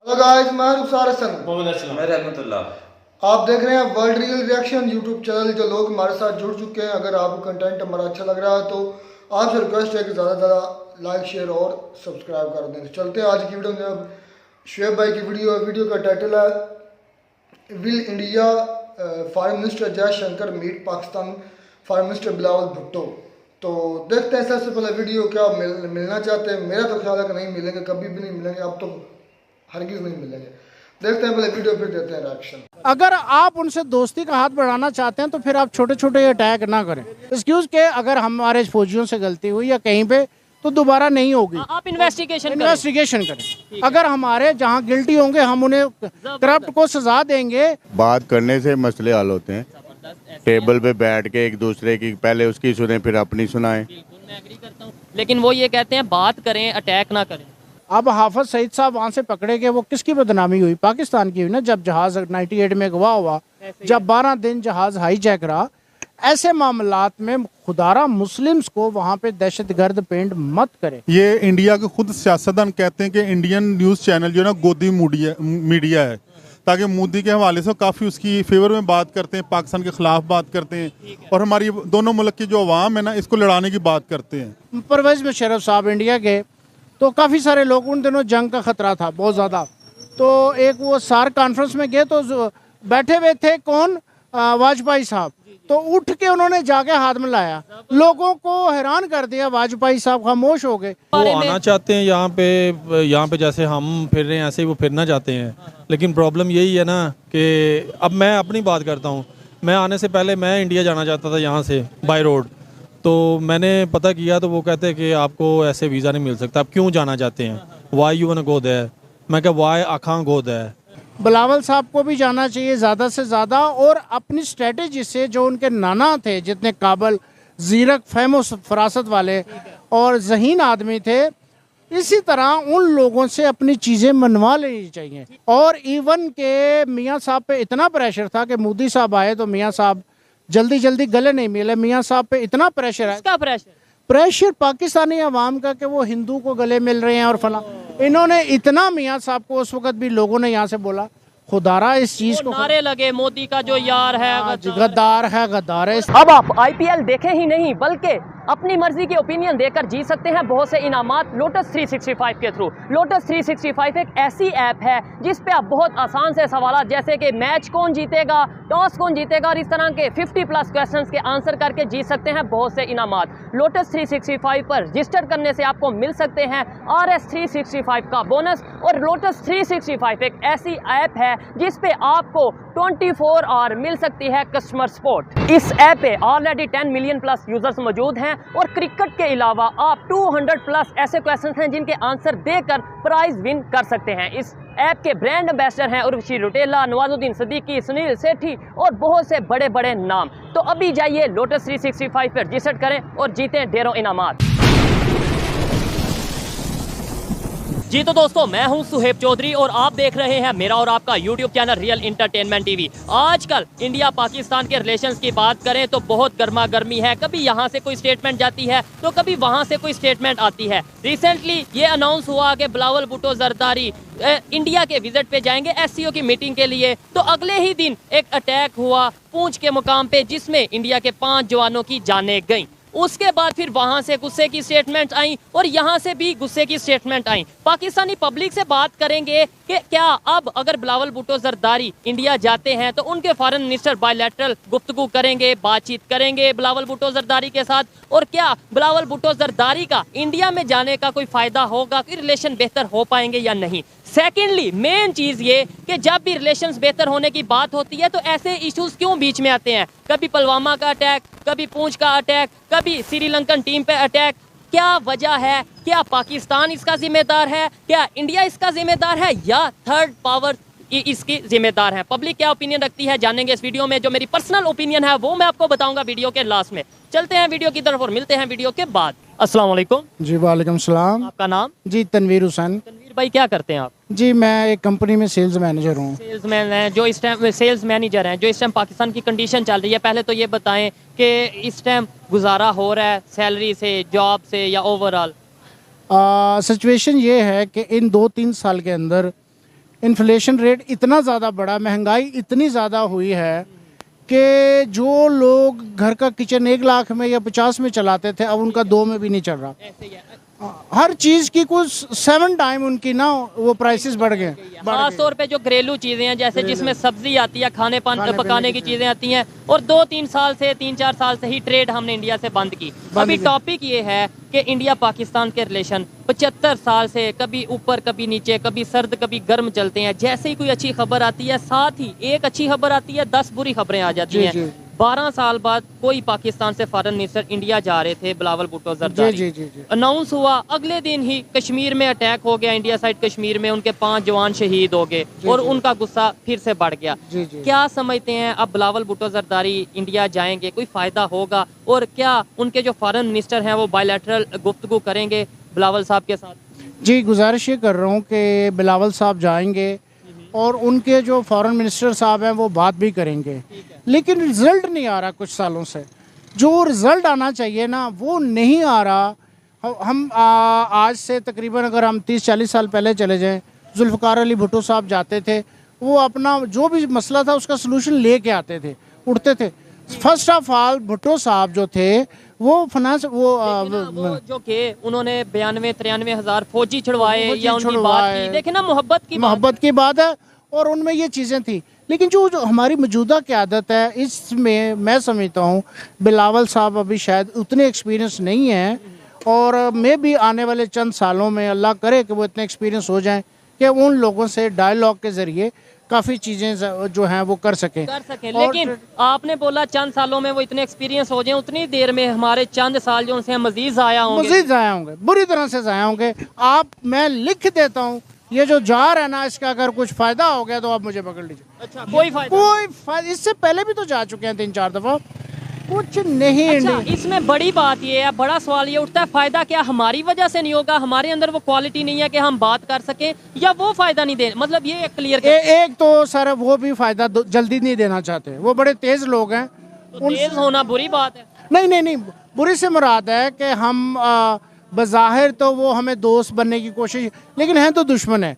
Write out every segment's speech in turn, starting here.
Hello guys, मैं रुखसार हसन। मैं रहमतुल्लाह। आप देख रहे हैं world real reaction YouTube channel. जो लोग हमारे साथ जुड़ चुके हैं, अगर आपको कंटेंट हमारा अच्छा लग रहा है तो आपसे रिक्वेस्ट है कि ज़्यादा से ज़्यादा लाइक शेयर और सब्सक्राइब कर दें। तो चलते हैं आज की वीडियो में। अब शुएब भाई की वीडियो का टाइटल है will India foreign minister Jaishankar meet Pakistan foreign minister Bilawal Bhutto. तो देखते हैं सबसे पहले वीडियो क्या मिलना चाहते हैं। मेरा तो ख्याल है कि नहीं मिलेंगे, कभी भी नहीं मिलेंगे, अब तो हरगिज़ नहीं मिलेंगे। देखते हैं पहले वीडियो, फिर देते हैं रिएक्शन। अगर आप उनसे दोस्ती का हाथ बढ़ाना चाहते हैं तो फिर आप छोटे छोटे अटैक ना करें। एक्सक्यूज के अगर हमारे फौजियों से गलती हुई या कहीं पे तो दोबारा नहीं होगी। आप इन्वेस्टिगेशन करें। अगर हमारे जहां गिल्टी होंगे हम उन्हें करप्ट को सजा देंगे। बात करने से मसले हल होते हैं। टेबल पे बैठ के एक दूसरे की पहले उसकी सुने फिर अपनी सुनाएं। बिल्कुल मैं एग्री करता हूँ, लेकिन वो ये कहते हैं बात करें, अटैक ना करें। अब हाफिज सईद साहब वहां से पकड़े गए, वो किसकी बदनामी हुई? पाकिस्तान की हुई ना। जब जहाज 98 में अगवा हुआ, जब 12 दिन जहाज हाईजैक रहा, ऐसे मामलात में खुदारा मुस्लिम्स को वहां पे दहशतगर्द पेंट मत करे। ये इंडिया के खुद सियासतदान कहते हैं कि इंडियन न्यूज़ चैनल जो है ना गोदी मीडिया है, ताकि मोदी के हवाले से काफ़ी उसकी फेवर में बात करते हैं, पाकिस्तान के खिलाफ बात करते हैं और हमारी दोनों मुल्क की जो अवाम है ना इसको लड़ाने की बात करते हैं। परवेज मुशर्रफ साहब इंडिया के, तो काफ़ी सारे लोग, उन दिनों जंग का खतरा था बहुत ज़्यादा, तो एक वो सार्क कॉन्फ्रेंस में गए तो बैठे हुए थे कौन, वाजपेयी साहब, तो उठ के उन्होंने जाके हाथ मिलाया, लोगों को हैरान कर दिया। वाजपेयी साहब खामोश हो गए। वो आना चाहते हैं यहाँ पे जैसे हम फिर रहे हैं ऐसे ही वो फिरना चाहते हैं, लेकिन प्रॉब्लम यही है ना कि अब मैं अपनी बात करता हूँ। मैं आने से पहले मैं इंडिया जाना चाहता था यहाँ से बाय रोड, तो मैंने पता किया तो वो कहते हैं कि आपको ऐसे वीज़ा नहीं मिल सकता। आप क्यों जाना चाहते हैं? Why you want to go there? मैं कहा why I can't go there. Bilawal साहब को भी जाना चाहिए ज़्यादा से ज़्यादा, और अपनी स्ट्रेटेजी से, जो उनके नाना थे जितने काबल, ज़ीरक, फहमो फरासत वाले और ज़हीन आदमी थे, इसी तरह उन लोगों से अपनी चीज़ें मनवा लेनी चाहिए। और इवन के मियाँ साहब पे इतना प्रेशर था कि मोदी साहब आए तो मियाँ साहब जल्दी जल्दी गले नहीं मिले। मियाँ साहब पे इतना प्रेशर है। इसका प्रेशर पाकिस्तानी अवाम का कि वो हिंदू को गले मिल रहे हैं और फला। इन्होंने इतना मियाँ साहब को उस वक्त भी लोगों ने यहाँ से बोला, खुदारा इस चीज को नारे लगे, मोदी का जो यार है गद्दार है, गद्दार है। अब आप आईपीएल देखें ही नहीं बल्कि अपनी मर्जी के ओपिनियन देकर जीत सकते हैं बहुत से इनामात लोटस 365 के थ्रू। लोटस 365 एक ऐसी ऐप है जिस पे आप बहुत आसान से सवाल जैसे कि मैच कौन जीतेगा, टॉस कौन जीतेगा और इस तरह के 50+ क्वेश्चंस के आंसर करके जीत सकते हैं बहुत से इनामात। लोटस 365 पर रजिस्टर करने से आपको मिल सकते हैं RS 365 का बोनस। और लोटस 365 एक ऐसी ऐप है जिस पे आपको 24 आवर मिल सकती है कस्टमर सपोर्ट। इस ऐप पे ऑलरेडी 10 मिलियन प्लस यूजर्स मौजूद हैं और क्रिकेट के अलावा आप 200+ ऐसे क्वेश्चन हैं जिनके आंसर देकर प्राइज विन कर सकते हैं। इस ऐप के ब्रांड एम्बेसडर हैं उर्वशी रुटेला, नवाजुद्दीन सिद्दीकी, सुनील सेठी और बहुत से बड़े बड़े नाम। तो अभी जाइए लोटस 365 पर रजिस्टर करें और जीतें ढेरों इनामात। जी तो दोस्तों, मैं हूं सुहेब चौधरी और आप देख रहे हैं मेरा और आपका YouTube channel real entertainment TV. आजकल इंडिया पाकिस्तान के रिलेशंस की बात करें तो बहुत गर्मा गर्मी है। कभी यहाँ से कोई स्टेटमेंट जाती है तो कभी वहाँ से कोई स्टेटमेंट आती है। रिसेंटली ये अनाउंस हुआ कि बिलावल भुट्टो जरदारी इंडिया के विजिट पे जाएंगे SCO की मीटिंग के लिए, तो अगले ही दिन एक अटैक हुआ पूंछ के मुकाम पे जिसमें इंडिया के 5 जवानों की जानें गईं। उसके बाद फिर वहां से गुस्से की स्टेटमेंट आई और यहाँ से भी गुस्से की स्टेटमेंट आई। पाकिस्तानी पब्लिक से बात करेंगे कि क्या अब अगर बिलावल भुट्टो जरदारी इंडिया जाते हैं तो उनके फॉरेन मिनिस्टर बायलैटरल गुफ्तगू करेंगे, बातचीत करेंगे बिलावल भुट्टो जरदारी के साथ, और क्या बिलावल भुट्टो जरदारी का इंडिया में जाने का कोई फायदा होगा, कि रिलेशन बेहतर हो पाएंगे या नहीं। सेकेंडली मेन चीज ये कि जब भी रिलेशंस बेहतर होने की बात होती है तो ऐसे इश्यूज क्यों बीच में आते हैं? कभी पुलवामा का अटैक, कभी पूंछ का अटैक, कभी श्रीलंकन टीम पे अटैक। क्या वजह है? क्या पाकिस्तान इसका जिम्मेदार है, क्या इंडिया इसका जिम्मेदार है, या थर्ड पावर इसकी जिम्मेदार है? पब्लिक क्या ओपिनियन रखती है जानेंगे इस वीडियो में। जो मेरी पर्सनल ओपिनियन है वो मैं आपको बताऊंगा वीडियो के लास्ट में। चलते हैं वीडियो की तरफ और मिलते हैं वीडियो के बाद। अस्सलाम वालेकुम। जी वालेकुम सलाम। आपका नाम? जी तनवीर हुसैन। तनवीर भाई, क्या करते हैं आप? जी मैं एक कंपनी में सेल्स मैनेजर हूँ। सेल्समैन हैं जो इस टाइम, सेल्स मैनेजर हैं जो इस टाइम पाकिस्तान की कंडीशन चल रही है। पहले तो ये बताएं कि इस टाइम गुजारा हो रहा है सैलरी से, जॉब से, या ओवरऑल? सिचुएशन ये है कि इन 2-3 साल के अंदर इन्फ्लेशन रेट इतना ज़्यादा बढ़ा, महंगाई इतनी ज़्यादा हुई है कि जो लोग घर का किचन 1 लाख में या 50 में चलाते थे अब उनका 2 में भी नहीं चल रहा। हर चीज़ की कुछ 7 टाइम उनकी ना वो प्राइसेस बढ़ गए। खास तौर पे जो घरेलू चीजें हैं, जैसे जिसमें सब्जी आती है, खाने पकाने की चीजें आती हैं, और 2-3 साल से 3-4 साल से ही ट्रेड हमने इंडिया से बंद की। अभी टॉपिक ये है कि इंडिया पाकिस्तान के रिलेशन 75 साल से कभी ऊपर कभी नीचे, कभी सर्द कभी गर्म चलते हैं। जैसे ही कोई अच्छी खबर आती है, साथ ही एक अच्छी खबर आती है, 10 बुरी खबरें आ जाती हैं। 12 साल बाद कोई पाकिस्तान से फॉरेन मिनिस्टर इंडिया जा रहे थे, बिलावल भुट्टो जरदारी। अनाउंस हुआ, अगले दिन ही कश्मीर में अटैक हो गया, इंडिया साइड कश्मीर में उनके 5 जवान शहीद हो गए और उनका गुस्सा फिर से बढ़ गया। क्या समझते हैं अब बिलावल भुट्टो जरदारी इंडिया जाएंगे, कोई फायदा होगा? और क्या उनके जो फॉरेन मिनिस्टर हैं वो बायलैटरल गुफ्तगू करेंगे बिलावल साहब के साथ? जी, गुजारिश ये कर रहा हूँ कि बिलावल साहब जाएंगे और उनके जो फॉरेन मिनिस्टर साहब हैं वो बात भी करेंगे, लेकिन रिज़ल्ट नहीं आ रहा कुछ सालों से। जो रिज़ल्ट आना चाहिए ना वो नहीं आ रहा। हम आज से तकरीबन अगर हम 30-40 साल पहले चले जाएं, जुल्फ़िकार अली भुट्टो साहब जाते थे, वो अपना जो भी मसला था उसका सलूशन लेके आते थे, उठते थे। फर्स्ट ऑफ ऑल भुट्टो साहब जो थे वो फाइनेंस वो जो के उन्होंने 92-93 हज़ार फौजी छुड़वाए या उनकी बात की, देखे ना, मोहब्बत की बात है और उनमें ये चीज़ें थी। लेकिन जो हमारी मौजूदा क़यादत है इसमें मैं समझता हूँ बिलावल साहब अभी शायद उतने एक्सपीरियंस नहीं हैं, और मैं भी आने वाले चंद सालों में अल्लाह करे कि वो इतने एक्सपीरियंस हो जाएं कि उन लोगों से डायलॉग के ज़रिए काफ़ी चीज़ें जो हैं वो कर सकें। लेकिन आपने बोला चंद सालों में वो इतने एक्सपीरियंस हो जाएं, उतनी देर में हमारे चंद साल जो उनसे मजीद ज़ाया होंगे, बुरी तरह से ज़ाया होंगे। मैं लिख देता हूँ, ये जो जा रहा है ना, इसका अगर कुछ फ़ायदा हो गया तो आप मुझे पकड़ लीजिए। अच्छा, कोई फायदा? इससे पहले भी तो जा चुके हैं 3-4 दफ़ा, कुछ नहीं। अच्छा, इसमें बड़ी बात ये है, बड़ा सवाल ये उठता है, फायदा क्या हमारी वजह से नहीं होगा? हमारे अंदर वो क्वालिटी नहीं है कि हम बात कर सकें, या वो फायदा नहीं दे? मतलब ये क्लियर एक तो सर वो भी फायदा जल्दी नहीं देना चाहते, वो बड़े तेज लोग हैं। तो तेज होना बुरी बात है? नहीं, बुरी से मुराद है कि हम बज़ाहिर तो वो हमें दोस्त बनने की कोशिश, लेकिन हैं तो दुश्मन है।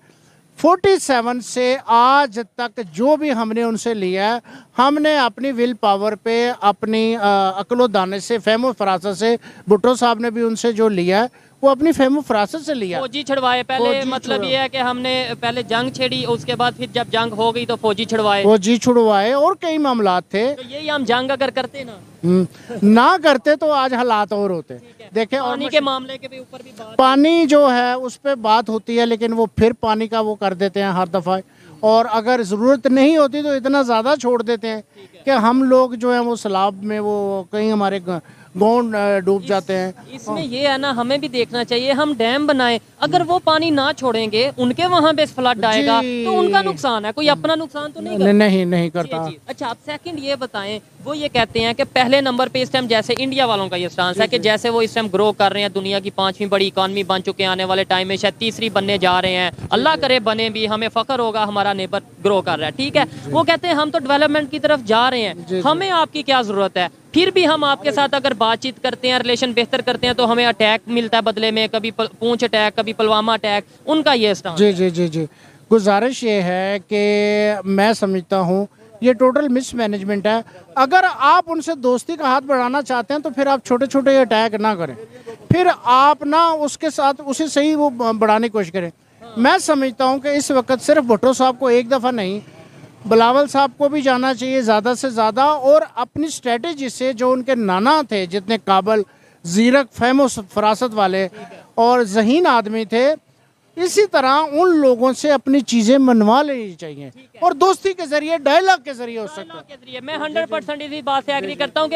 47 से आज तक जो भी हमने उनसे लिया है, हमने अपनी विल पावर पे, अपनी अक्ल दाने से, फहम फरासत से, भुट्टो साहब ने भी उनसे जो लिया है वो अपनी फहम फरासत से लिया। फौजी छुड़वाए पहले, मतलब ये है कि हमने पहले जंग छेड़ी, उसके बाद फिर जब जंग हो गई तो फौजी छुड़वाए और कई मामलात थे। तो यही हम जंग अगर करते ना करते तो आज हालात और होते। देखें, पानी के मामले के भी ऊपर भी बात, पानी जो है उस पर बात होती है, लेकिन वो फिर पानी का वो कर देते हैं हर दफ़ा, और अगर ज़रूरत नहीं होती तो इतना ज़्यादा छोड़ देते हैं कि हम लोग जो है वो सैलाब में वो कहीं हमारे गाँव डूब जाते हैं। इसमें ये है ना, हमें भी देखना चाहिए, हम डैम बनाए, अगर वो पानी ना छोड़ेंगे, उनके वहाँ पे फ्लड आएगा तो उनका नुकसान है, कोई अपना नुकसान तो नहीं करता। अच्छा, आप सेकंड ये बताएं, वो ये कहते हैं कि पहले नंबर पे इस टाइम, जैसे इंडिया वालों का ये स्टांस है कि जैसे वो इस टाइम ग्रो कर रहे हैं, दुनिया की 5वीं बड़ी इकॉनमी बन चुके हैं, आने वाले टाइम में शायद 3री बनने जा रहे हैं, अल्लाह करे बने भी, हमें फख्र होगा हमारा नेबर ग्रो कर रहा है, ठीक है। वो कहते हैं हम तो डेवलपमेंट की तरफ जा रहे हैं, हमें आपकी क्या जरूरत है? फिर भी हम आपके साथ अगर बातचीत करते हैं, रिलेशन बेहतर करते हैं, तो हमें अटैक मिलता है बदले में, कभी पूंछ अटैक, कभी पुलवामा अटैक, उनका ये स्टांस। जी। गुजारिश ये है कि मैं समझता हूँ ये टोटल मिसमैनेजमेंट है। अगर आप उनसे दोस्ती का हाथ बढ़ाना चाहते हैं तो फिर आप छोटे छोटे अटैक ना करें, फिर आप ना उसके साथ उसे सही वो बढ़ाने की कोशिश करें। मैं समझता हूँ कि इस वक्त सिर्फ भुट्टो साहब को एक दफ़ा नहीं, बिलावल साहब को भी जाना चाहिए ज़्यादा से ज़्यादा, और अपनी स्ट्रेटजी से, जो उनके नाना थे जितने काबल, ज़ीरक, फहम फरासत वाले और ज़हीन आदमी थे, इसी तरह उन लोगों से अपनी चीज़ें मनवा लेनी चाहिए, और दोस्ती के जरिए, डायलॉग के जरिए हो सकता है। मैं 100% इसी बात से एग्री करता हूँ कि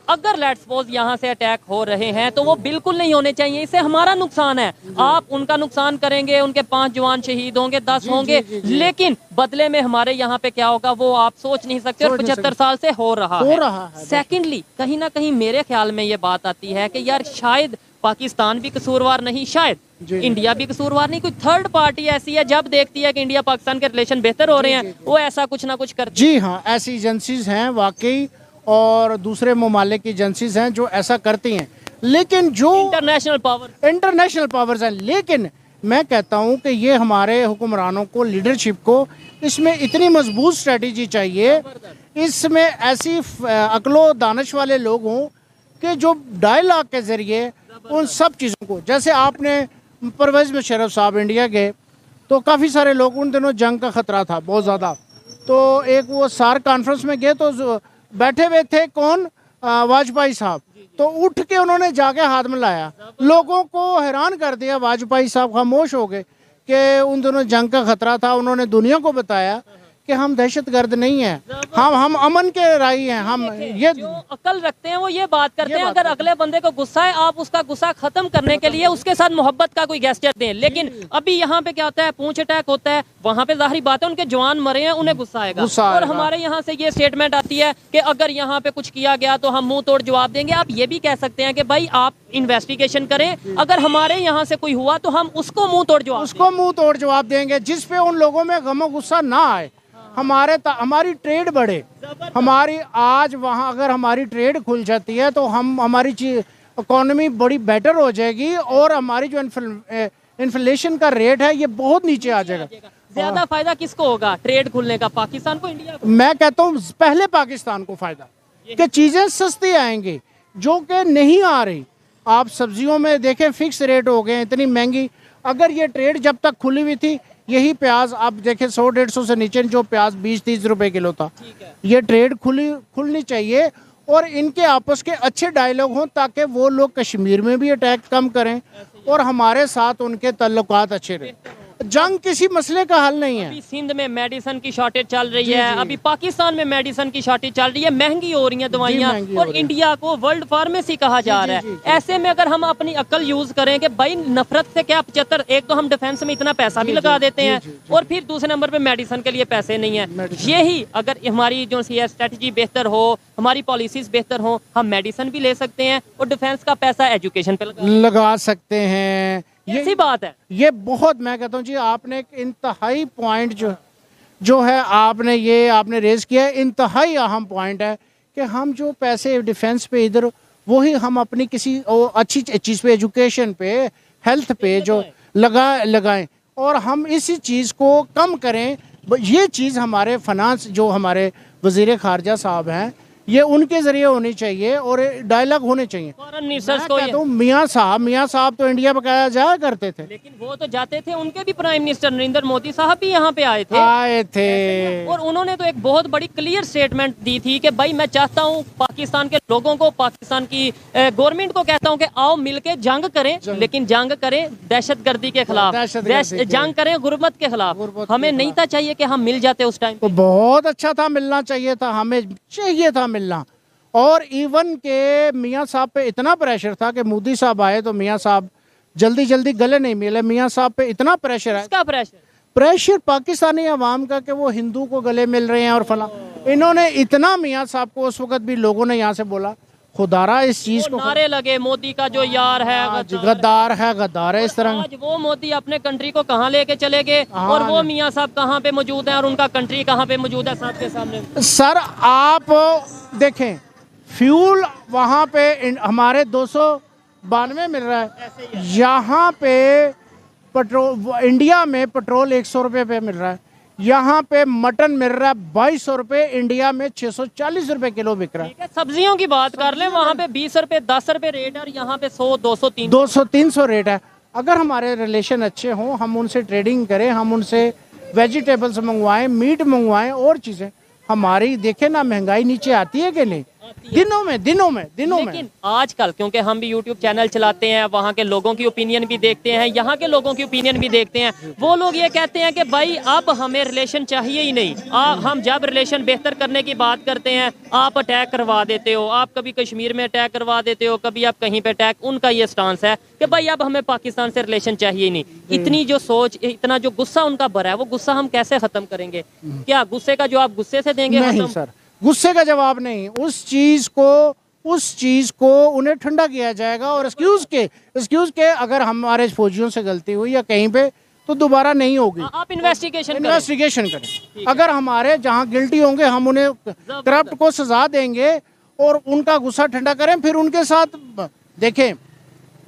अगर लेट्स सपोज यहाँ से अटैक हो रहे हैं तो वो बिल्कुल नहीं होने चाहिए, इससे हमारा नुकसान है। आप उनका नुकसान करेंगे, उनके 5 जवान शहीद होंगे, 10 होंगे, लेकिन बदले में हमारे यहाँ पे क्या होगा वो आप सोच नहीं सकते, और 75 साल से हो रहा है। सेकेंडली, कहीं ना कहीं मेरे ख्याल में ये बात आती है कि यार शायद पाकिस्तान भी कसूरवार नहीं, शायद इंडिया भी कसूरवार नहीं, कोई थर्ड पार्टी ऐसी है जब देखती है कि इंडिया पाकिस्तान के रिलेशन बेहतर हो रहे हैं, वो ऐसा कुछ ना कुछ करती है। जी हाँ, ऐसी एजेंसीज हैं वाकई, और दूसरे ममालिक की एजेंसीज हैं जो ऐसा करती हैं, लेकिन जो इंटरनेशनल पावर्स हैं, लेकिन मैं कहता हूं कि ये हमारे हुक्मरानों को, लीडरशिप को, इसमें इतनी मजबूत स्ट्रेटजी चाहिए, इसमें ऐसी अक्लो दानिश वाले लोग हों कि जो डायलॉग के ज़रिए उन सब चीज़ों को, जैसे आपने परवेज़ मुशर्रफ साहब इंडिया गए तो काफ़ी सारे लोग, उन दिनों जंग का ख़तरा था बहुत ज़्यादा, तो एक वो सार्क कॉन्फ्रेंस में गए तो बैठे हुए थे कौन, वाजपेयी साहब, तो उठ के उन्होंने जाके हाथ मिलाया, लोगों को हैरान कर दिया। वाजपेयी साहब खामोश हो गए कि उन दिनों जंग का ख़तरा था, उन्होंने दुनिया को बताया कि हम दहशतगर्द नहीं हैं, हम अमन के राही हैं, हम ये जो अकल रखते हैं वो ये बात करते हैं, अगर अगले बंदे को गुस्सा है आप उसका गुस्सा खत्म करने के लिए उसके साथ मोहब्बत का कोई गेस्चर दें। लेकिन अभी यहाँ पे क्या होता है, पूंछ अटैक होता है, वहाँ पे जाहिर बात है उनके जवान मरे हैं, उन्हें गुस्सा आएगा। और हमारे यहाँ से ये स्टेटमेंट आती है कि अगर यहाँ पे कुछ किया गया तो हम मुंह तोड़ जवाब देंगे। आप ये भी कह सकते हैं कि भाई आप इन्वेस्टिगेशन करें, अगर हमारे यहाँ से कोई हुआ तो हम उसको मुंह तोड़ जवाब देंगे, जिस पे उन लोगों में गमो गुस्सा ना आए, हमारी ट्रेड बढ़े, हमारी आज वहाँ अगर हमारी ट्रेड खुल जाती है तो हमारी इकोनॉमी बड़ी बेटर हो जाएगी और हमारी जो इन्फ्लेशन का रेट है ये बहुत नीचे आ जाएगा। ज्यादा फायदा किसको होगा ट्रेड खुलने का, पाकिस्तान को, इंडिया को? मैं कहता हूँ पहले पाकिस्तान को फायदा, कि चीजें सस्ती आएंगी जो कि नहीं आ रही। आप सब्जियों में देखें फिक्स रेट हो गए, इतनी महंगी। अगर ये ट्रेड जब तक खुली हुई थी, यही प्याज आप देखें 100-150 से नीचे जो प्याज 20-30 रुपए किलो था, ये ट्रेड खुलनी चाहिए और इनके आपस के अच्छे डायलॉग हों ताकि वो लोग कश्मीर में भी अटैक कम करें और हमारे साथ उनके तल्लुकात अच्छे रहें। जंग किसी मसले का हल नहीं है। अभी सिंध में मेडिसिन की शॉर्टेज चल रही है, अभी पाकिस्तान में मेडिसिन की शॉर्टेज चल रही है, महंगी हो रही हैं दवाइयाँ, और इंडिया को वर्ल्ड फार्मेसी कहा जा रहा है। ऐसे में अगर हम अपनी अकल यूज करें कि भाई नफरत से क्या 75, एक तो हम डिफेंस में इतना पैसा भी लगा देते हैं और फिर दूसरे नंबर पे मेडिसिन के लिए पैसे नहीं है। यही अगर हमारी जो स्ट्रेटजी बेहतर हो, हमारी पॉलिसीज बेहतर हो, हम मेडिसिन भी ले सकते हैं और डिफेंस का पैसा एजुकेशन पे लगा सकते हैं। ऐसी बात है ये बहुत, मैं कहता हूँ जी आपने एक इंतहाई पॉइंट जो है आपने रेज किया है, इंतहाई अहम पॉइंट है कि हम जो पैसे डिफेंस पे इधर वही हम अपनी किसी अच्छी चीज़ पे, एजुकेशन पे, हेल्थ पे जो लगाएं और हम इसी चीज़ को कम करें। ये चीज़ हमारे फाइनेंस जो हमारे वज़ीर ख़ारजा साहब हैं, ये उनके जरिए होनी चाहिए और डायलॉग होने चाहिए। फॉरेन मिनिस्टर्स को मियाँ साहब तो इंडिया बकाया जाया करते थे, लेकिन वो तो जाते थे, उनके भी प्राइम मिनिस्टर नरेंद्र मोदी साहब भी यहाँ पे आए थे और उन्होंने तो एक बहुत बड़ी क्लियर स्टेटमेंट दी थी कि भाई मैं चाहता हूँ पाकिस्तान के लोगों को, पाकिस्तान की गवर्नमेंट को कहता हूँ कि आओ मिलके जंग करें, लेकिन जंग करें दहशतगर्दी के खिलाफ, जंग करें गुर्बत के खिलाफ। हमें नहीं था चाहिए कि हम मिल जाते उस टाइम, तो बहुत अच्छा था, मिलना चाहिए था, हमें चाहिए था मिलना। और इवन के मियाँ साहब पे इतना प्रेशर था कि मोदी साहब आए तो मियाँ साहब जल्दी गले नहीं मिले। मियाँ साहब पे इतना प्रेशर है, इसका प्रेशर पाकिस्तानी अवाम का कि वो हिंदू को गले मिल रहे हैं और फला। इन्होंने इतना मियाँ साहब को उस वक्त भी लोगों ने यहाँ से बोला, खुदारा इस चीज को नारे लगे, मोदी का जो यार है गद्दार है, इस तरह। आज वो मोदी अपने कंट्री को कहाँ लेके चले गए और वो मियाँ साहब कहाँ पे मौजूद हैं और उनका कंट्री कहाँ पे मौजूद है सबके सामने। सर आप देखें, फ्यूल वहाँ पे हमारे 292 मिल रहा है, यहाँ पे पेट्रोल इंडिया में पेट्रोल 100 रुपये पे मिल रहा है, यहाँ पे मटन मिल रहा है 2200 रुपये, इंडिया में 640 रुपये किलो बिक रहा है। सब्जियों की बात कर लें, वहाँ पे 20 रुपये 10 रुपये रेट है और यहाँ पे 100 200 300 रेट है। अगर हमारे रिलेशन अच्छे हों, हम उनसे ट्रेडिंग करें, हम उनसे वेजिटेबल्स मंगवाएं, मीट मंगवाएं और चीज़ें, हमारी देखें ना महंगाई नीचे आती है कि नहीं, दिनों में। लेकिन आजकल क्योंकि हम भी YouTube चैनल चलाते हैं, वहाँ के लोगों की ओपिनियन भी देखते हैं, यहाँ के लोगों की ओपिनियन भी देखते हैं, वो लोग ये कहते हैं कि भाई अब हमें रिलेशन चाहिए ही नहीं। हम जब रिलेशन बेहतर करने की बात करते हैं आप अटैक करवा देते हो, आप कभी कश्मीर में अटैक करवा देते हो, कभी आप कहीं पे अटैक। उनका ये स्टांस है कि भाई अब हमें पाकिस्तान से रिलेशन चाहिए ही नहीं। इतनी जो सोच, इतना जो गुस्सा उनका भरा है, वो गुस्सा हम कैसे खत्म करेंगे? क्या गुस्से का जवाब गुस्से से देंगे? नहीं सर, गुस्से का जवाब नहीं, उस चीज को उन्हें ठंडा किया जाएगा और एक्सक्यूज के अगर हमारे फौजियों से गलती हुई या कहीं पे तो दोबारा नहीं होगी। आप इन्वेस्टिगेशन करें। अगर हमारे जहां गिल्टी होंगे हम उन्हें करप्ट को सजा देंगे और उनका गुस्सा ठंडा करें। फिर उनके साथ देखें,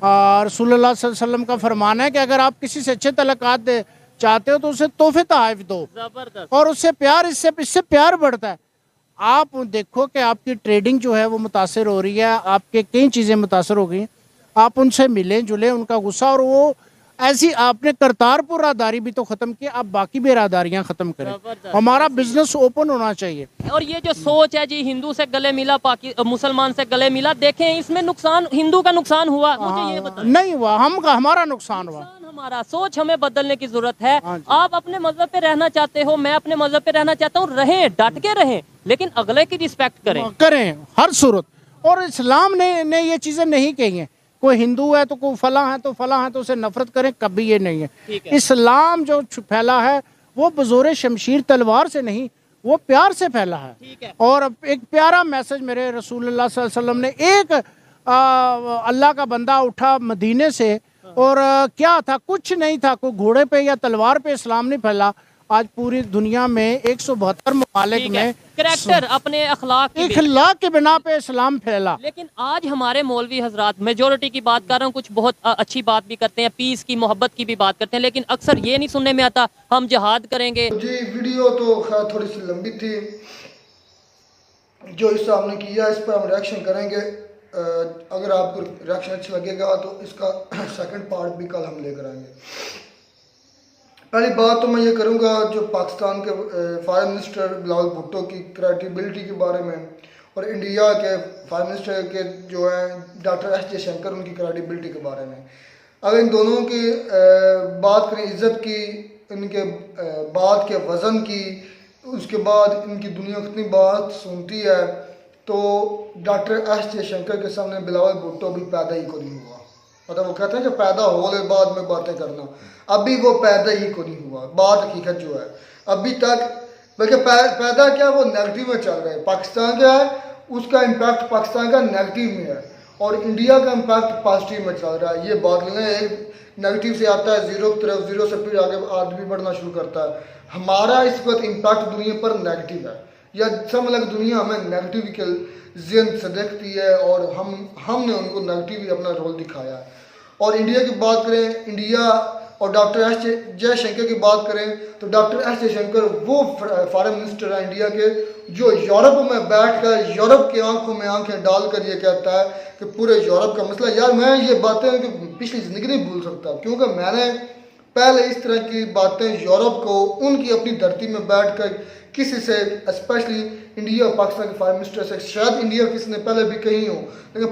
रसूलुल्लाह सल्लल्लाहु अलैहि वसल्लम का फरमान है कि अगर आप किसी से अच्छे तलक़ात दे चाहते हो तो उसे तोहफे तोहफ़ दो, जबरदस्त। और उससे प्यार, इससे प्यार बढ़ता है। आप देखो कि आपकी ट्रेडिंग जो है वो मुतासर हो रही है, आपके कई चीज़ें मुतासर हो गई, आप उनसे मिलें जुलें, उनका गुस्सा, और वो ऐसी आपने करतारपुर राहदारी भी तो ख़त्म की, आप बाकी भी राहदारियाँ ख़त्म करें। हमारा बिजनेस ओपन होना चाहिए। और ये जो सोच है जी, हिंदू से गले मिला मुसलमान से गले मिला, देखें इसमें नुकसान, हिंदू का नुकसान हुआ, मुझे ये बताएं। नहीं हुआ, हमारा नुकसान हुआ। हमारा सोच हमें बदलने की जरूरत है। हाँ जी। आप अपने मजहब पे रहना चाहते हो, मैं अपने मजहब पे रहना चाहता हूँ, रहें, डट के रहें, लेकिन अगले की रिस्पेक्ट करें हर सूरत। और इस्लाम ने ये चीज़ें नहीं कही हैं, कोई हिंदू है तो कोई फला है तो उसे नफरत करें, कभी ये नहीं है। इस्लाम जो फैला है वो बज़ोरे शमशीर तलवार से नहीं, वो प्यार से फैला है। और एक प्यारा मैसेज मेरे रसूलुल्लाह सल्लल्लाहु अलैहि वसल्लम ने, एक अल्लाह का बंदा उठा मदीने से, और क्या था, कुछ नहीं था, कोई घोड़े पे या तलवार पे इस्लाम नहीं फैला। आज पूरी दुनिया में 172 ममालिक में करैक्टर, अपने अखलाक के बिना पे इस्लाम फैला। लेकिन आज हमारे मौलवी हजरात, मेजोरिटी की बात कर रहा हूँ, कुछ बहुत अच्छी बात भी करते हैं, पीस की, मोहब्बत की भी बात करते हैं, लेकिन अक्सर ये नहीं सुनने में आता हम जिहाद करेंगे। जी वीडियो तो खैर थोड़ी सी लंबी थी, जो इससे हमने किया इस पर हम रिएक्शन करेंगे। अगर आपको रिएक्शन अच्छा लगेगा तो इसका सेकंड पार्ट भी कल हम लेकर आएंगे। पहली बात तो मैं ये करूँगा जो पाकिस्तान के फॉरेन मिनिस्टर बिलावल भुट्टो की क्रेडिबिलिटी के बारे में, और इंडिया के फॉरेन मिनिस्टर के जो हैं डॉक्टर एस जयशंकर, उनकी क्रेडिबिलिटी के बारे में। अगर इन दोनों की बात करें, इज़्ज़त की, इनके बात के वज़न की, उसके बाद इनकी दुनिया कितनी बात सुनती है, तो डॉक्टर एस जयशंकर के सामने बिलावल भुट्टो भी पैदा ही को नहीं हुआ। मतलब वो कहते हैं कि पैदा होने बाद में बातें करना, अभी वो पैदा ही को नहीं हुआ। बात हकीकत जो है अभी तक, बल्कि पैदा क्या, वो नेगेटिव में चल रहा है। पाकिस्तान क्या है, उसका इम्पैक्ट पाकिस्तान का नेगेटिव में है, और इंडिया का इम्पैक्ट पॉजिटिव में चल रहा है। ये बात नहीं है, एक नेगेटिव से आता है जीरो की तरफ, जीरो से फिर आगे आदमी बढ़ना शुरू करता है। हमारा इस वक्त इम्पैक्ट दुनिया पर नेगेटिव है, या समझ लग दुनिया हमें नेगेटिव के ज़िन से देखती है, और हमने उनको नेगेटिव अपना रोल दिखाया है। और इंडिया की बात करें, इंडिया और डॉक्टर एस जयशंकर की बात करें, तो डॉक्टर एस जयशंकर वो फॉरेन मिनिस्टर है इंडिया के, जो यूरोप में बैठकर यूरोप की आंखों में आंखें डालकर ये कहता है कि पूरे यूरोप का मसला। यार मैं ये बातें कि पिछली ज़िंदगी नहीं भूल सकता, क्योंकि मैंने पहले इस तरह की बातें यूरोप को उनकी अपनी धरती में बैठकर किसी से, स्पेशली इंडिया और पाकिस्तान के फॉरेन मिनिस्टर से, शायद इंडिया किसी ने पहले भी कही हो, लेकिन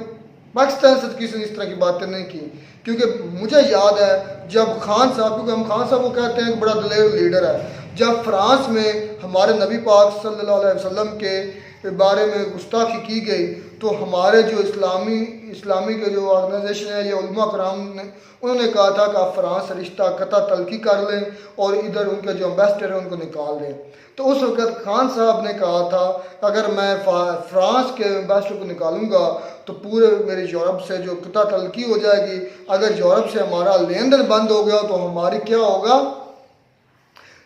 पाकिस्तान से किसी ने इस तरह की बातें नहीं की। क्योंकि मुझे याद है जब खान साहब, क्योंकि हम खान साहब को कहते हैं कि बड़ा दलेर लीडर है, जब फ्रांस में हमारे नबी पाक सल्लल्लाहु अलैहि वसल्लम के बारे में गुस्ताखी की गई, तो हमारे जो इस्लामी के जो ऑर्गेनाइजेशन है या उलमा कराम ने, उन्होंने कहा था कि आप फ्रांस से रिश्ता कता तलकी कर लें और इधर उनके जो एम्बेसडर हैं उनको निकाल दें। तो उस वक्त खान साहब ने कहा था अगर मैं फ्रांस के एम्बेसडर को निकालूंगा तो पूरे मेरे यूरोप से जो कता तलकी हो जाएगी। अगर यूरोप से हमारा लेन देन बंद हो गया तो हमारी क्या होगा,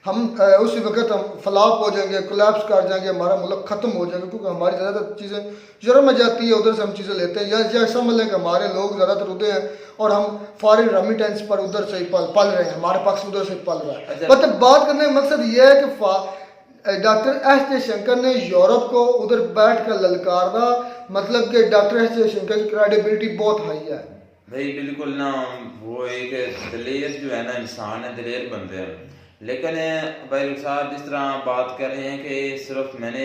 हम उसी वक्त हम फलाप हो जाएंगे, कोलैप्स कर जाएंगे, हमारा मुल्क ख़त्म हो जाएगा, क्योंकि हमारी ज़्यादातर चीज़ें यूरोप में जाती है, उधर से हम चीज़ें लेते हैं, या समझ लें कि हमारे लोग ज़्यादातर उधर हैं और हम फॉरेन रेमिटेंस पर उधर से ही पल रहे हैं, हमारे पास उधर से पल रहा है। मतलब बात करने का मकसद ये है कि डॉक्टर एस जयशंकर ने यूरोप को उधर बैठ कर ललकारना, मतलब कि डॉक्टर एस जयशंकर की क्रेडिबिलिटी बहुत हाई है भाई। बिल्कुल ना, वो एक दलेर जो है ना, इंसान है, दलेर बंदे हैं। लेकिन भाई साहब जिस तरह बात कर रहे हैं कि सिर्फ मैंने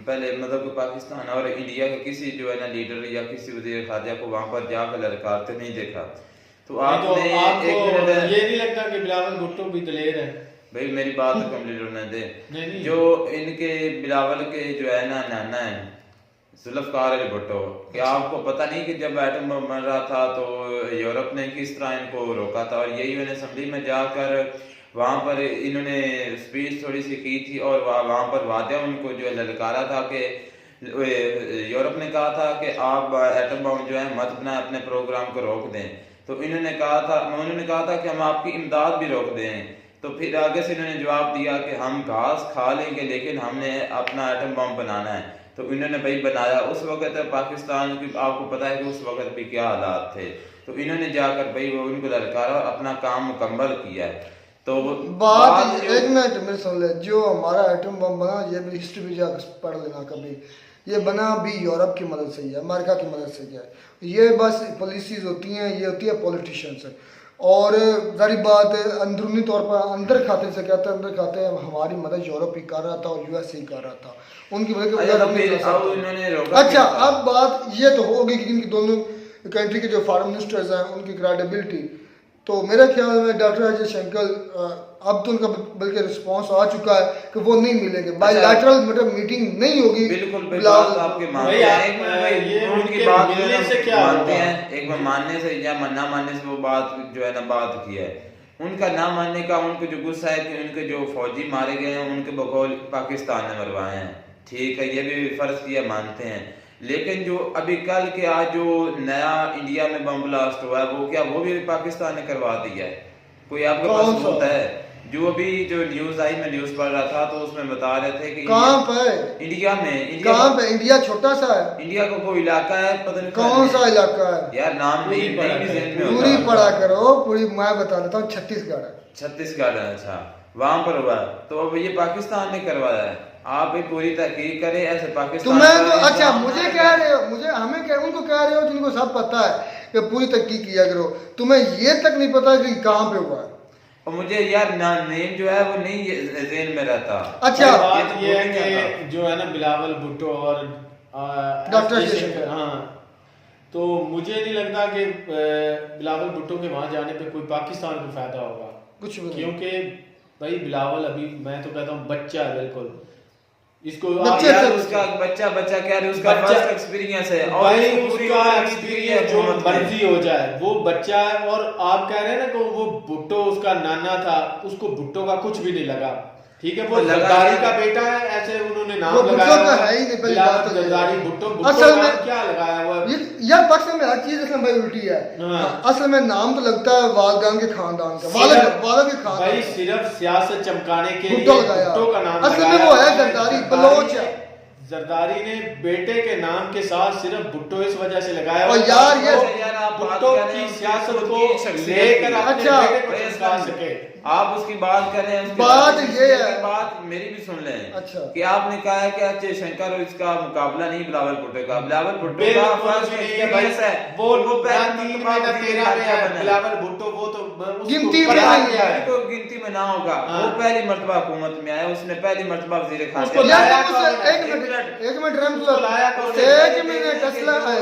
पहले मतलब कि पाकिस्तान और इंडिया के किसी जो है ना लीडर या किसी वज़ीर ख़ारजा को वहाँ पर जाकर ललकारते नहीं देखा, तो आपने एक मिनट, ये नहीं लगता कि बिलावल भुट्टो भी दलेर है? भाई मेरी बात कंप्लीट होने दे। जो इनके बिलावल के जो है ना नाना है जुल्फ़िकार अली भुट्टो, क्या आपको पता नहीं कि जब एटम बम बन रहा था तो यूरोप ने किस तरह इनको रोका था, और यही उन्हें असम्बली में जाकर वहाँ पर इन्होंने स्पीच थोड़ी सी की थी, और वहाँ पर वादे उनको जो है ललकारा था कि यूरोप ने कहा था कि आप एटम बम जो है मत बनाए, अपने प्रोग्राम को रोक दें। तो उन्होंने कहा था कि हम आपकी इमदाद भी रोक दें। तो फिर आगे से इन्होंने जवाब दिया कि हम घास खा लेंगे लेकिन हमने अपना एटम बम बनाना है। तो इन्होंने भाई बनाया। उस वक्त पाकिस्तान की आपको पता है कि उस वक्त भी क्या हालात थे, तो इन्होंने जाकर भाई वो उनको ललकारा और अपना काम मुकम्मल किया। तो बात एक मिनट मेरे सुन ले, जो हमारा एटम बम बना ये भी हिस्ट्री भी जाकर पढ़ लेना कभी, ये बना भी यूरोप की मदद से ही है, अमेरिका की मदद से किया है। ये बस पॉलिसीज होती हैं, ये होती है पॉलिटिशियंस। और जारी बात है अंदरूनी तौर पर अंदर खाते से कहते हैं, अंदर खाते हैं हमारी मदद यूरोप ही कर रहा था और यूएस ही कर रहा था, उनकी मदद के। अच्छा अब बात ये तो होगी कि इनकी दोनों कंट्री के जो फॉरेन मिनिस्टर्स हैं उनकी क्रेडिबिलिटी, तो मेरे ख्याल में डॉक्टर अजय शंकर अब तो उनका बल्कि रिस्पांस आ चुका है कि वो नहीं मिलेंगे, बायलैटरल मतलब मीटिंग नहीं होगी। बिल्कुल बात आपके मानते हैं, ये उनकी बात मिलने से क्या मानते हैं, एक बार मानने से या ना मानने से वो बात जो है ना बात की है। उनका ना मानने का उनको जो गुस्सा है कि उनके जो फौजी मारे गए हैं उनके बकौल पाकिस्तान ने मरवाए हैं, ठीक है, ये भी फर्ज किया मानते हैं। लेकिन जो अभी कल के आज जो नया इंडिया में बम ब्लास्ट हुआ है वो क्या वो भी पाकिस्तान ने करवा दिया है? कोई आपके पास होता है? जो अभी जो न्यूज आई, मैं न्यूज पढ़ रहा था तो उसमें बता रहे थे कि कहाँ पे इंडिया में, कहाँ पे? इंडिया छोटा सा है, इंडिया का कोई इलाका है, पता नहीं कौन सा इलाका है यार, नाम नहीं पूरी पढ़ा करो, पूरी मैं बता देता हूँ, छत्तीसगढ़ है। छत्तीसगढ़ है, अच्छा वहां पर हुआ। तो अब ये पाकिस्तान ने करवाया है, आप भी पूरी तहकीक करें ऐसे पाकिस्तान। तुम्हें तो अच्छा मुझे कह रहे हो, मुझे हमें कह उनको कह रहे हो जिनको सब पता है कि पूरी तहकीक किया करो, तुम्हें ये तक नहीं पता कि कहाँ पे हुआ है। और मुझे यार नेम जो है वो नहीं ज़हन में रहता। अच्छा बात ये है कि जो है ना बिलावल भुट्टो और डॉक्टर शंकर, हाँ, तो मुझे नहीं लगता कि बिलावल भुट्टो के वहां जाने पे कोई पाकिस्तान को फायदा होगा कुछ भी, क्योंकि भाई बिलावल अभी मैं तो कहता हूँ बच्चा है, बिल्कुल इसको यार उसका बच्चा क्या है, उसका फर्स्ट एक्सपीरियंस है और भाई उसका एक्सपीरियंस जो मर्जी हो जाए वो बच्चा है। और आप कह रहे हैं ना कि वो भुट्टो उसका नाना था, उसको भुट्टो का कुछ भी नहीं लगा, ठीक है, वो जरदारी का बेटा है, ऐसे उन्होंने नाम लगाया है ही नहीं। पहली बात तो जरदारी भुट्टो असल में क्या लगाया हुआ यार पाकिस्तान में हर चीज असल में उल्टी है। असल में नाम तो लगता है वालदान के खानदान का, वालिद के खानदान भाई, सिर्फ सियासत चमकाने के लिए भुट्टो का नाम असल में वो है जरदारी बलोच है। जरदारी ने बेटे के नाम के साथ सिर्फ भुट्टो इस वजह से लगाया और यार ये भुट्टो की सियासत को लेकर अच्छा सके आप उसकी बात करें, बात ये है, बात मेरी भी सुन लें। अच्छा कि आपने कहा है कि अजय शंकर और इसका मुकाबला नहीं बिलावल भुट्टो का, बिलावल भुट्टो का फर्स्ट एक्सपीरियंस है, वो बिलावल भुट्टो वो तो गिनती में नहीं है, तो गिनती में ना होगा, वो पहली मर्तबा हुकूमत में आया, उसने पहली मर्तबा वजीर खान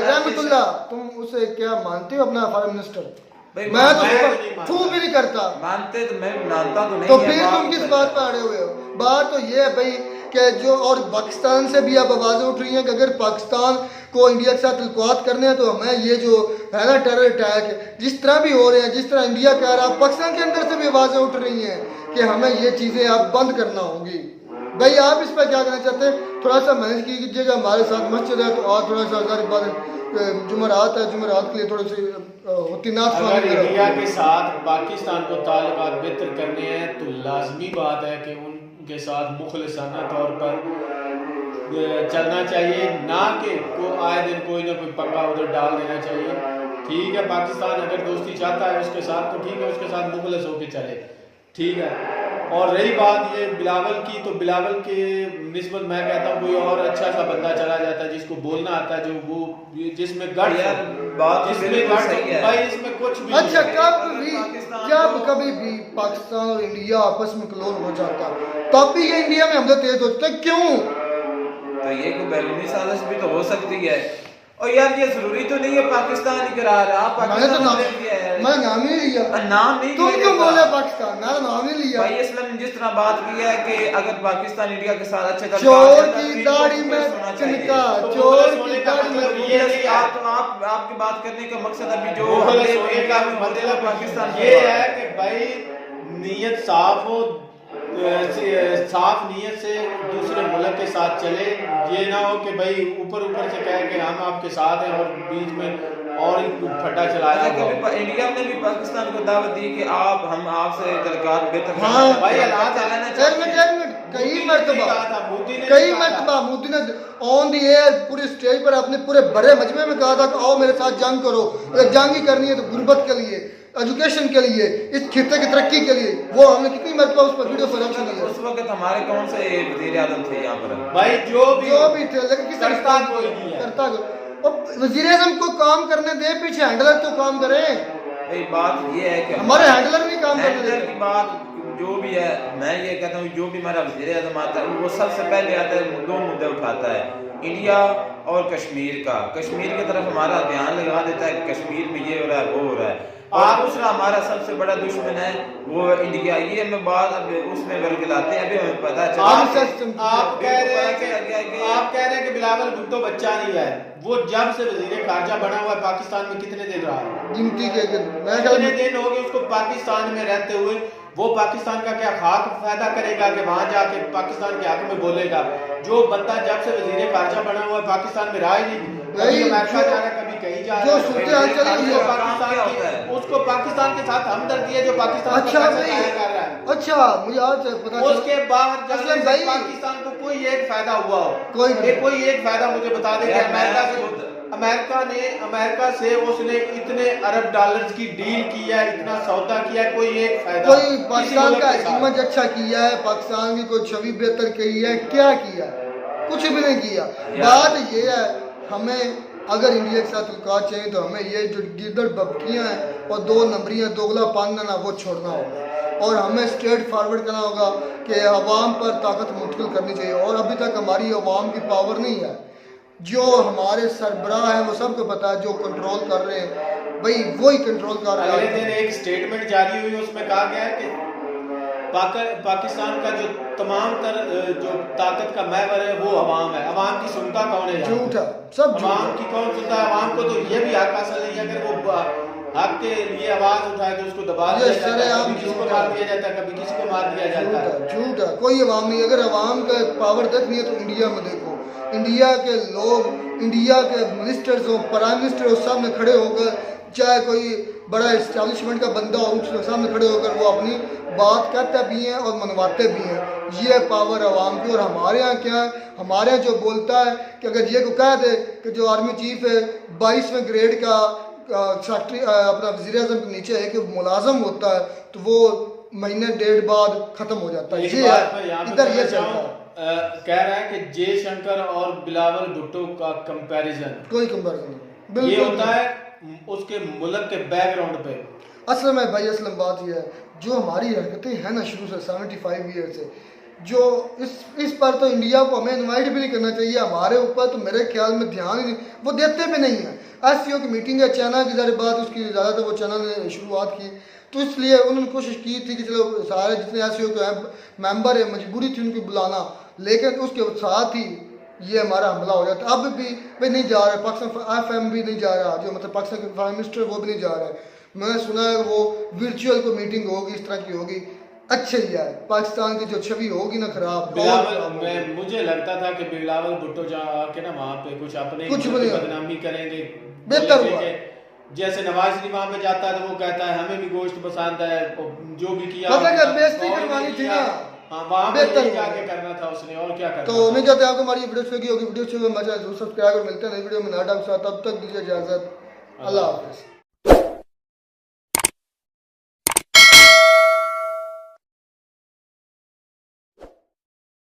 रहमतुल्लाह, तुम उसे क्या मानते हो अपना फॉरेन मिनिस्टर? मैं तो थू भी नहीं करता, मानते तो मैं मानता तो नहीं, तो फिर तुम किस बात पर अड़े हुए हो? बात तो ये है भाई कि जो और पाकिस्तान से भी अब आवाजें उठ रही हैं कि अगर पाकिस्तान को इंडिया के साथ तल्कुआत करने हैं तो हमें ये जो है ना टेरर अटैक जिस तरह भी हो रहे हैं, जिस तरह इंडिया कह रहा है, पाकिस्तान के अंदर से भी आवाजें उठ रही हैं कि हमें ये चीजें अब बंद करना होगी। भाई आप इस पर क्या कहना चाहते हैं? थोड़ा सा मैनेज कीजिएगा, हमारे साथ मस्जिद है तो और थोड़ा सा जुमरात है, जुमरात के लिए थोड़े से अगर इंडिया के साथ पाकिस्तान को ताल्लुकात बेहतर करने हैं तो लाजमी बात है कि उनके साथ मुखलिसाना तौर पर चलना चाहिए, ना कि आए दिन कोई ना कोई पक्का उधर डाल देना चाहिए। ठीक है, पाकिस्तान अगर दोस्ती चाहता है उसके साथ तो ठीक है, उसके साथ मुखलिस होकर चले, ठीक है। और रही बात ये बिलावल की, तो बिलावल के निस्बत मैं कहता हूँ कोई और अच्छा सा बंदा चला जाता है जिसको बोलना आता है, जो वो जिसमें गढ़ यार बात जिसमें भाई इसमें कुछ भी अच्छा जब कभी भी पाकिस्तान और इंडिया आपस में क्लोज हो जाता तब भी ये इंडिया में हमले तेज होते हैं, क्यों? तो ये कोई बैरूनी साजिश भी तो हो सकती है। और यार ये जरूरी तो नहीं है पाकिस्तान ही करा रहा, मैंने तो नाम ही नहीं लिया, नाम नहीं, तुम क्यों बोले पाकिस्तान? मैंने नाम ही लिया भाई। इसलिए जिस तरह बात की है कि अगर पाकिस्तान इंडिया के साथ अच्छे चोर की दाढ़ी में चिनका, चोर की दाढ़ी में ये आपकी बात करने का मकसद अभी जो पाकिस्तान ये है कि भाई नीयत साफ हो, साफ नीयत से दूसरे मुल्क के साथ चले, ये ना हो कि भाई ऊपर से कहे कि हम आपके साथ हैं और बीच में और फटा चलाया। इंडिया ने भी पाकिस्तान को दावत दी कि हम आपसे तलकात बेहतर भाई कई मोदी मरतबा मोदी ने ऑन दी एयर पूरे स्टेज पर अपने पूरे बड़े मजमे में कहा था कि आओ मेरे साथ जंग करो, अगर जंग ही करनी है तो गुर्बत के लिए, एजुकेशन के लिए, इस खित्ते की तरक्की के लिए। वो हमने कितनी मरतबा उस पर वीडियो प्रोडक्शन की है। उस वक्त हमारे कौन से वजीर आजम थे यहाँ पर? भाई जो भी थे, लेकिन किस करता वजीर आजम को काम करने दे, पीछे हैंडलर तो काम करें। बात ये है कि हमारे हैंडलर नहीं काम करने हैंडलर की बात जो भी है, मैं ये कहता हूँ जो भी हमारा वजीर आजम आता है वो सबसे पहले आता है, दो मुद्दे उठाता है, इंडिया और कश्मीर का। कश्मीर की तरफ हमारा ध्यान लगा देता है, कश्मीर में ये हो रहा है, वो हो रहा है। और दूसरा हमारा सबसे बड़ा दुश्मन है वो इंडिया। ये हमें बात अब उसमें बरगलाते हैं, अभी हमें पता चला। आप कह रहे हैं कि बिलावल भुट्टो बच्चा नहीं है। वो जब से वजीर खारजा बना हुआ है पाकिस्तान में कितने दिन रहा है? गिनती के कितने दिन हो गए उसको पाकिस्तान में रहते हुए? वो पाकिस्तान का क्या खाक फायदा करेगा कि वहां जाके पाकिस्तान के हक में बोलेगा? जो बंदा जब से वजीर खारजा बना हुआ है पाकिस्तान में रहा ही नहीं, कभी अमेरिका जा रहा है, कभी कहीं जा रहा है। उसको पाकिस्तान के साथ हमदर्दी है जो पाकिस्तान अच्छा कर रहा है। अच्छा, मुझे आज पता चला उसके बाहर जाने से पाकिस्तान को कोई एक फायदा हुआ हो? कोई एक फायदा मुझे बता दे कि अमेरिका से उसने इतने अरब डॉलर्स की डील की है, इतना सौदा किया है, कोई एक फायदा? कोई पाकिस्तान का इमेज अच्छा किया है, पाकिस्तान की कोई छवि बेहतर की है? क्या किया? कुछ भी नहीं किया। बात ये है, हमें अगर इंडिया के साथ ताल्लुकात चाहिए तो हमें ये जो गिदड़ बबकियाँ हैं और दो नंबरियाँ दोगला पाना वो छोड़ना होगा, और हमें स्ट्रेट फॉरवर्ड करना होगा कि अवाम पर ताकत मुंतकिल करनी चाहिए। और अभी तक हमारी अवाम की पावर नहीं है। जो हमारे सरबराह हैं वो सबको पता है, जो कंट्रोल कर रहे हैं भाई वही कंट्रोल कर रहे हैं। अगले दिन एक स्टेटमेंट जारी हुई, उसमें कहा गया है कि पाकिस्तान का जो तमाम जो ताकत का महवर है वो अवाम है। अवाम की सुनता कौन है? झूठ है, सब अवाम की कौन सुनता है? अवाम को तो ये भी हक हासिल नहीं है, अगर वो हक के लिए आवाज उठाए तो उसको दबा दिया जाता है, कभी किसी को मार दिया जाता है, कभी किसी को मार दिया जाता है। झूठ है, कोई अवाम नहीं। अगर अवाम का पावर देखनी है तो इंडिया में देखो, इंडिया के लोग, इंडिया के मिनिस्टर्स हो, प्राइम मिनिस्टर हो, सामने खड़े होकर, चाहे कोई बड़ा इस्टेब्लिशमेंट का बंदा हो, उसके सामने खड़े होकर वो अपनी बात कहते भी हैं और मनवाते भी हैं। ये पावर अवाम की। और हमारे यहाँ क्या है, हमारे यहाँ जो बोलता है कि अगर ये को कह दे कि जो आर्मी चीफ है 22वें ग्रेड का सेक्रेटरी अपना वज़ीर आज़म के नीचे एक मुलाजम होता है तो वो महीने डेढ़ बाद खत्म हो जाता है। ये इधर ये चलता है। कह रहा है कि जयशंकर और बिलावल भुट्टो का कंपैरिजन, कोई कंपैरिजन नहीं, ये होता है उसके मुल्क के बैकग्राउंड पे। असल में भाई असल बात यह है, जो हमारी हरकतें हैं ना शुरू से 75 ईयर से, जो इस पर तो इंडिया को हमें इनवाइट भी नहीं करना चाहिए। हमारे ऊपर तो मेरे ख्याल में ध्यान ही नहीं, वो देते भी नहीं है। SCO की मीटिंग है, चाइना की ज़ाहिर बात उसकी ज़्यादातर वो चाइना ने शुरुआत की, तो इसलिए उन्होंने कोशिश की थी कि चलो सारे जितने SCO के मेंबर है मजबूरी थी उनको बुलाना, लेकिन उसके साथ ही ये हमारा हमला हो जाता। अब भी भाई नहीं जा रहा है, पाकिस्तान FM भी नहीं जा रहा, जो मतलब पाकिस्तान के प्राइम मिनिस्टर वो भी नहीं जा रहा है। मैंने सुना है वो वर्चुअल को मीटिंग होगी, इस तरह की होगी। अच्छा ही है, पाकिस्तान की जो छवि होगी ना खराब। मुझे लगता था कि बिलावल भुट्टो जाके ना वहाँ पे कुछ अपने बदनामी करेंगे, बेहतर हुआ। जैसे नवाज शरीफ वहाँ पे जाता है तो वो कहता है हमें भी गोश्त पसंद है, जो भी किया मतलब बेइज्जती करवानी थी ना, हाँ वहाँ पे जाके करना था उसने, और क्या करना। तो उम्मीद करते हैं आपको हमारी वीडियो अच्छी लगी होगी। वीडियो अच्छी लगी तो सब्सक्राइब और मिलते हैं नई वीडियो में नया डाक साथ। तब तक दीजिए इजाजत, अल्लाह हाफिज़।